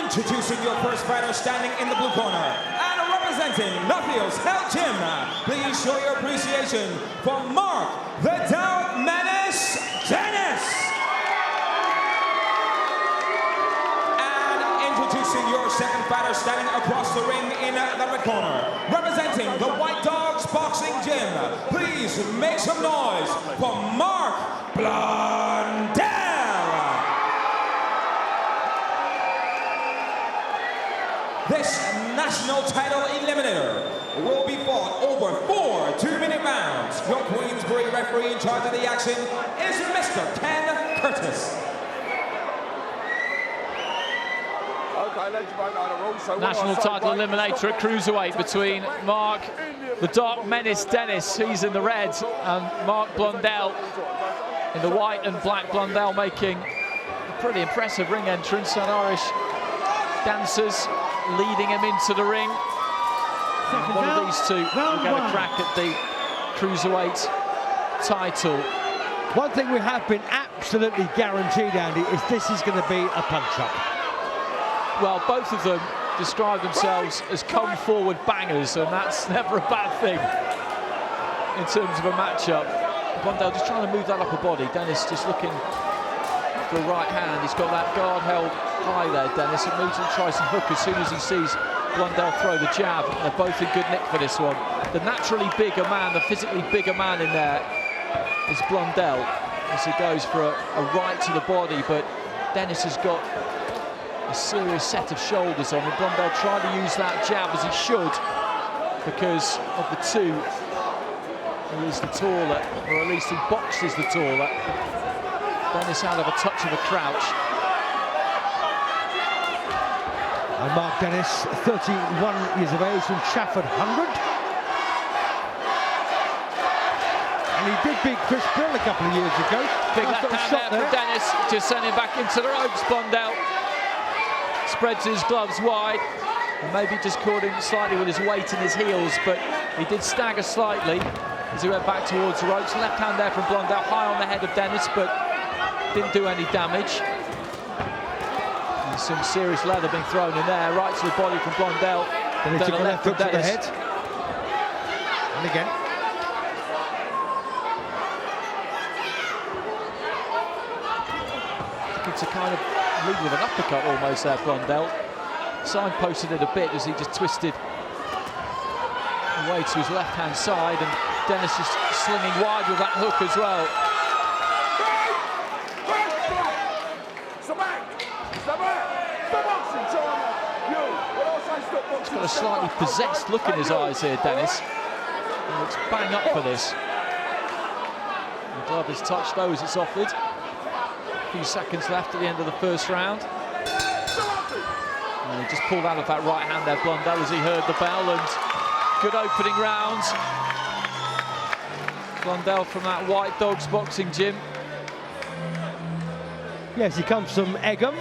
Introducing your first fighter standing in the blue corner and representing Nuffiel's Hell Gym. Please show your appreciation for Marc "The Menace" Dennis. And introducing your second fighter standing across the ring in the red corner, representing the White Dogs Boxing Gym. Please make some noise for Marc Blundell. This national title eliminator will be fought over 4 2-minute rounds. Your Queensbury referee in charge of the action is Mr. Ken Curtis. National title eliminator at cruiserweight between Marc "The Dark Menace" Dennis, he's in the red, and Marc Blundell in the white and black. Blundell making a pretty impressive ring entrance, and Irish dancers leading him into the ring. One of these two will get a crack at the cruiserweight title. One thing we have been absolutely guaranteed, Andy, is this is going to be a punch-up. Well, both of them describe themselves as come-forward bangers, and that's never a bad thing in terms of a matchup. Blundell just trying to move that upper body. Dennis just looking for a right hand. He's got that guard held high there, Dennis, and moves and tries to hook as soon as he sees Blundell throw the jab. They're both in good nick for this one. The naturally bigger man, the physically bigger man in there is Blundell, as he goes for a right to the body, but Dennis has got a serious set of shoulders on, and Blundell tried to use that jab as he should, because of the two, he is the taller, or at least he boxes the taller. Dennis out of a touch of a crouch. And Marc Dennis, 31 years of age, from Chafford 100. And he did beat Chris Brill a couple of years ago. Big left hand there for Dennis, just sending back into the ropes. Blundell spreads his gloves wide, and maybe just caught him slightly with his weight in his heels, but he did stagger slightly as he went back towards the ropes. Left hand there from Blundell, high on the head of Dennis, but didn't do any damage. And some serious leather being thrown in there, right to the body from Blundell. Then he took a left hook to the head. And again. Looking to kind of lead with an uppercut almost there, Blundell. Signposted it a bit as he just twisted away to his left-hand side, and Dennis is slinging wide with that hook as well. He's got a slightly possessed look in his eyes here, Dennis. He looks bang up for this. The glove has touched those it's offered. A few seconds left at the end of the first round. And he just pulled out of that right hand there, Blundell, as he heard the bell, and good opening round. Blundell from that White Dogs Boxing Gym. Yes, he comes from Egham,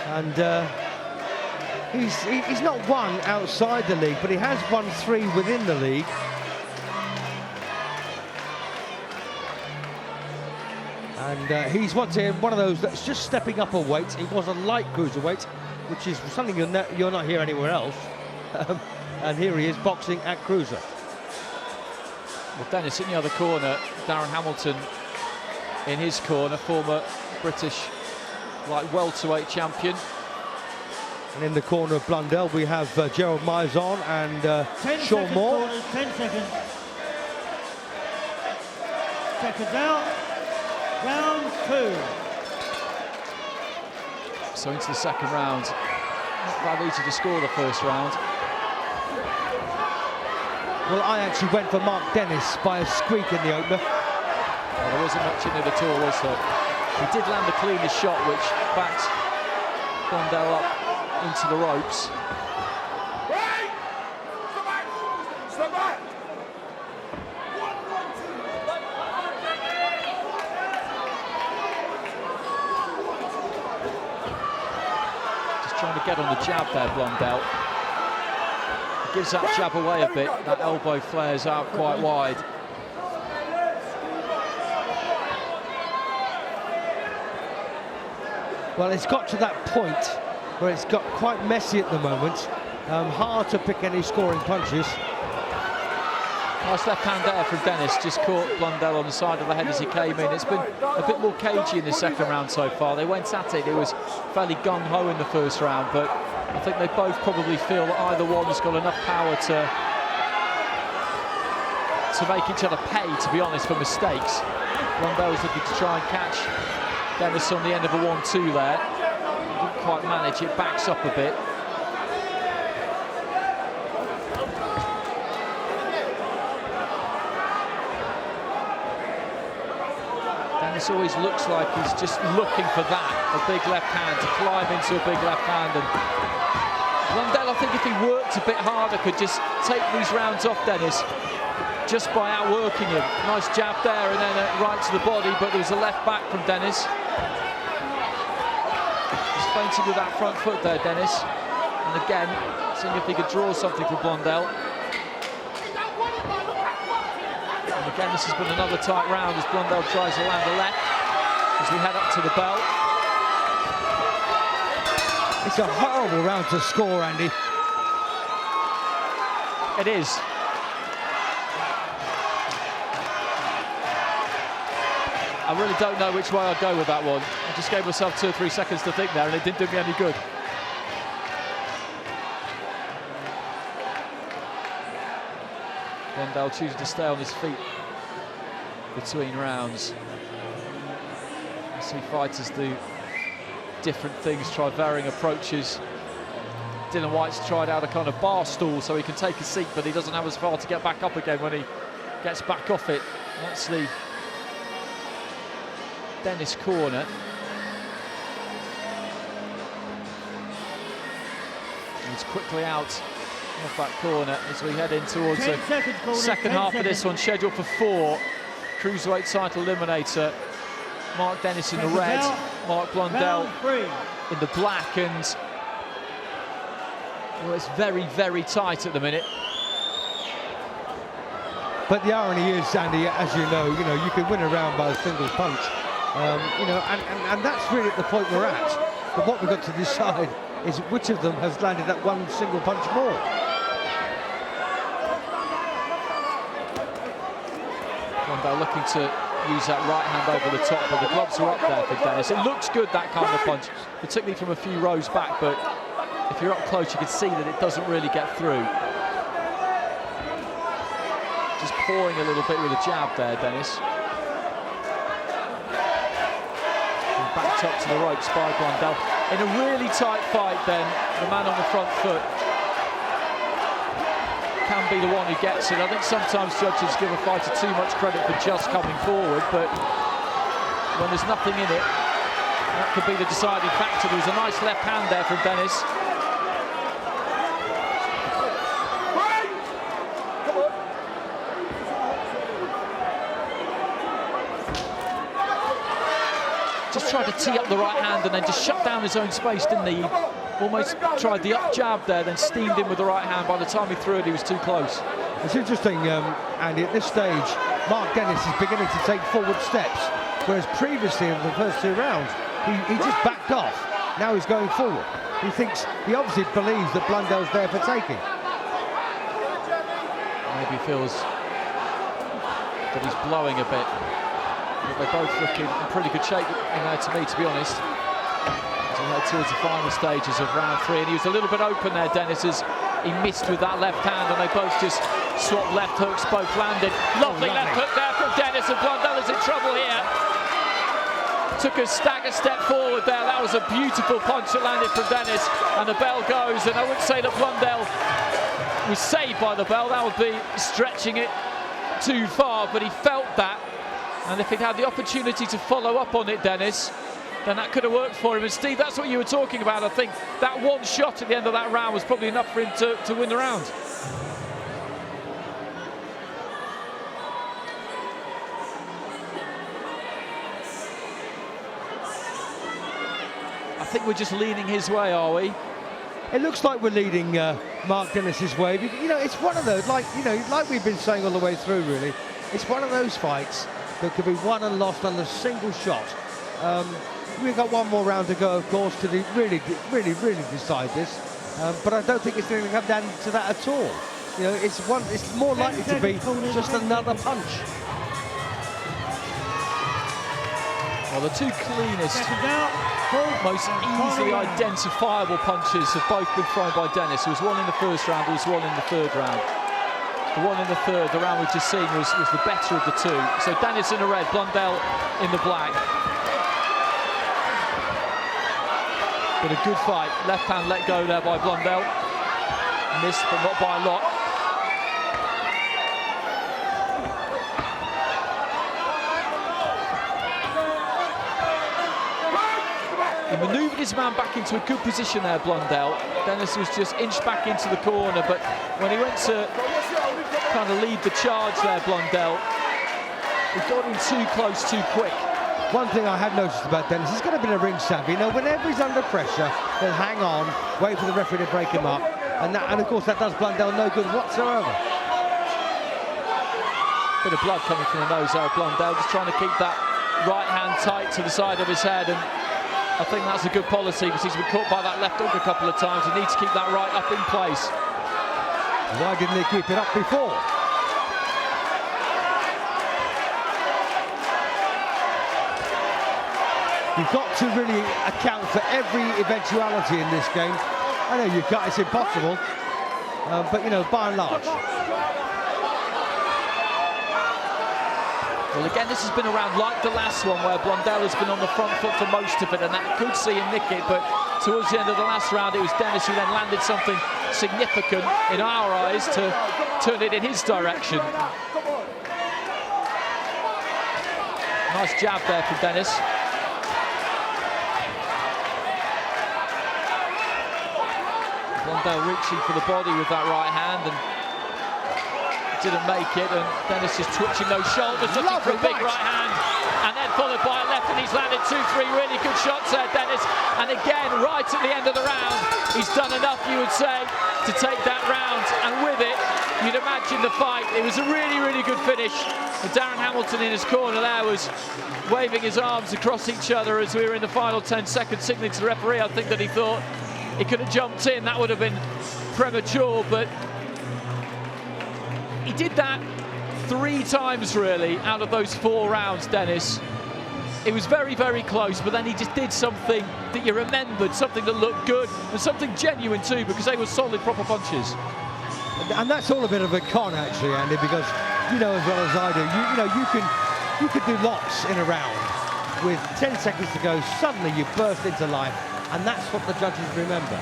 and he's not won outside the league, but he has won 3 within the league. And he's one of those that's just stepping up a weight. He was a light cruiserweight, which is something you're not here anywhere else. And here he is boxing at cruiser. Well, Dennis in the other corner, Darren Hamilton in his corner, former British light welterweight champion. And in the corner of Blundell, we have Gerald Mizon and Sean Moore. Corners, 10 seconds. Seconds out. Round 2. So into the second round. Not that easy to score the first round. Well, I actually went for Marc Dennis by a squeak in the opener. Well, there wasn't much in it at all, was there? He did land the cleanest shot, which backed Blundell up into the ropes. Just trying to get on the jab there, Blundell. He gives that jab away a bit. That elbow flares out quite wide. Well, it's got to that point where it's got quite messy at the moment. Hard to pick any scoring punches. Nice left hand there from Dennis, just caught Blundell on the side of the head as he came in. It's been a bit more cagey in the second round so far. They went at it was fairly gung-ho in the first round, but I think they both probably feel that either one's got enough power to make each other pay, to be honest, for mistakes. Blundell's looking to try and catch Dennis on the end of a 1-2 there. Didn't quite manage, it backs up a bit. Dennis always looks like he's just looking for that, a big left hand, to climb into a big left hand. And Blundell, I think if he worked a bit harder, could just take these rounds off Dennis just by outworking him. Nice jab there and then right to the body, but there was a left back from Dennis. He's feinting with that front foot there, Dennis. And again, seeing if he could draw something from Blundell. Again, this has been another tight round as Blundell tries to land a left as we head up to the bell. It's a horrible round to score, Andy. It is. I really don't know which way I'd go with that one. I just gave myself 2 or 3 seconds to think there and it didn't do me any good. Blundell choosing to stay on his feet between rounds. I see fighters do different things, try varying approaches. Dylan White's tried out a kind of bar stool so he can take a seat, but he doesn't have as far to get back up again when he gets back off it. That's the Dennis corner. He's quickly out off that corner as we head in towards the second half of this one, scheduled for 4. Cruiserweight title eliminator. Marc Dennis in the red, Marc Blundell in the black, and well, it's very, very tight at the minute. But the irony is, Andy, as you know, you can win a round by a single punch. And that's really at the point we're at. But what we've got to decide is which of them has landed that one single punch more. Blundell looking to use that right hand over the top, but the gloves are up there for Dennis. It looks good, that kind of punch, particularly from a few rows back, but if you're up close, you can see that it doesn't really get through. Just pawing a little bit with a jab there, Dennis. And backed up to the ropes by Blundell. In a really tight fight then, the man on the front foot can be the one who gets it. I think sometimes judges give a fighter too much credit for just coming forward, but when there's nothing in it, that could be the deciding factor. There was a nice left hand there from Dennis. Just tried to tee up the right hand and then just shut down his own space, didn't he? Almost tried the up jab there, then steamed in with the right hand. By the time he threw it, he was too close. It's interesting, Andy, at this stage, Marc Dennis is beginning to take forward steps, whereas previously in the first 2 rounds, he just backed off. Now he's going forward. He obviously believes that Blundell's there for taking. Maybe feels that he's blowing a bit. But they're both looking in pretty good shape in there, to me, to be honest. As we head towards the final stages of round 3, and he was a little bit open there, Dennis, as he missed with that left hand, and they both just swapped left hooks, both landed. Lovely left hook there from Dennis, and Blundell is in trouble here. Took a stagger step forward there. That was a beautiful punch that landed from Dennis, and the bell goes. And I wouldn't say that Blundell was saved by the bell. That would be stretching it too far, but he felt that. And if he'd had the opportunity to follow up on it, Dennis, then that could have worked for him. And Steve, that's what you were talking about. I think that one shot at the end of that round was probably enough for him to win the round. I think we're just leaning his way, are we? It looks like we're leading Marc Dennis's way. It's one of those, like we've been saying all the way through, really. It's one of those fights that could be won and lost on a single shot. We've got one more round to go, of course, to really decide this. But I don't think it's going to come down to that at all. You know, it's more likely to be just another punch. Well, the two cleanest, most easily identifiable punches have both been thrown by Dennis. There was one in the first round, there was one in the third round. The one in the third, the round we've just seen, was the better of the two. So Dennis in the red, Blundell in the black. But a good fight. Left hand let go there by Blundell. Missed, but not by a lot. He manoeuvred his man back into a good position there, Blundell. Dennis was just inched back into the corner, but when he went to kind of lead the charge there, Blundell, he got him too close too quick. One thing I have noticed about Dennis, he's got a bit of ring savvy. You know, whenever he's under pressure, he'll hang on, wait for the referee to break him up, and of course that does Blundell no good whatsoever. Bit of blood coming from the nose there, Blundell, just trying to keep that right hand tight to the side of his head, and I think that's a good policy because he's been caught by that left hook a couple of times. He needs to keep that right up in place. Why didn't he keep it up before? You've got to really account for every eventuality in this game. I know you can't, it's impossible, but you know, by and large. Well, again, this has been around like the last one where Blundell has been on the front foot for most of it, and that could see him nick it, but towards the end of the last round, it was Dennis who then landed something significant in our eyes to turn it in his direction. Nice jab there from Dennis. Blundell reaching for the body with that right hand and didn't make it, and Dennis is twitching those shoulders, looking for a big right hand, and then followed by a left, and he's landed 2-3 really good shots there, Dennis. And again, right at the end of the round, he's done enough, you would say, to take that round, and with it, you'd imagine the fight. It was a really good finish. And Darren Hamilton in his corner there was waving his arms across each other as we were in the final 10 seconds, signaling to the referee. I think that he thought he could have jumped in. That would have been premature, but he did that 3 times really out of those 4 rounds, Dennis. It was very close, but then he just did something that you remembered, something that looked good, and something genuine too, because they were solid, proper punches. And that's all a bit of a con, actually, Andy, because you know as well as I do, you can do lots in a round with 10 seconds to go. Suddenly you burst into life, and that's what the judges remember.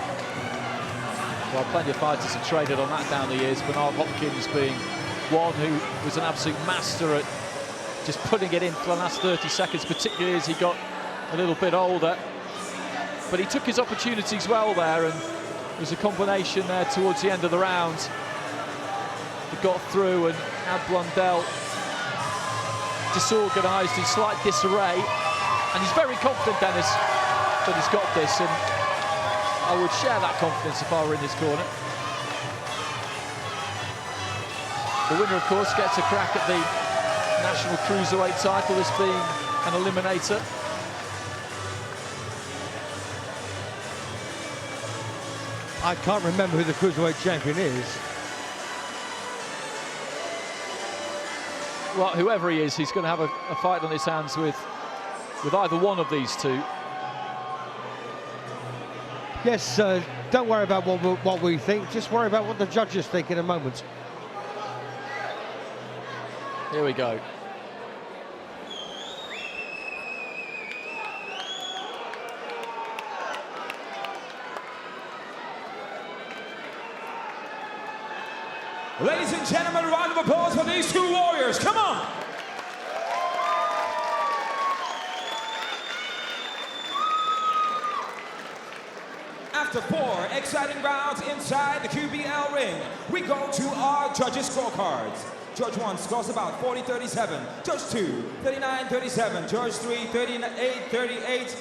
Well, plenty of fighters have traded on that down the years. Bernard Hopkins being one who was an absolute master at just putting it in for the last 30 seconds, particularly as he got a little bit older. But he took his opportunities well there, and there was a combination there towards the end of the round that got through, and had Blundell disorganised, in slight disarray. And he's very confident, Dennis, that he's got this, and I would share that confidence if I were in his corner. The winner, of course, gets a crack at the National Cruiserweight title, this being an eliminator. I can't remember who the Cruiserweight champion is. Well, whoever he is, he's going to have a fight on his hands with either one of these two. Yes, don't worry about what we think, just worry about what the judges think in a moment. Here we go. Ladies and gentlemen, a round of applause for these 2 warriors. Come on! After 4 exciting rounds inside the QBL ring, we go to our judges' scorecards. Judge 1 scores about 40-37. Judge 2, 39-37. Judge 3, 38-38.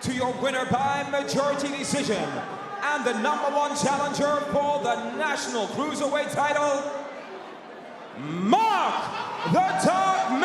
To your winner by majority decision. And the #1 challenger for the National Cruiserweight title, Marc the Dog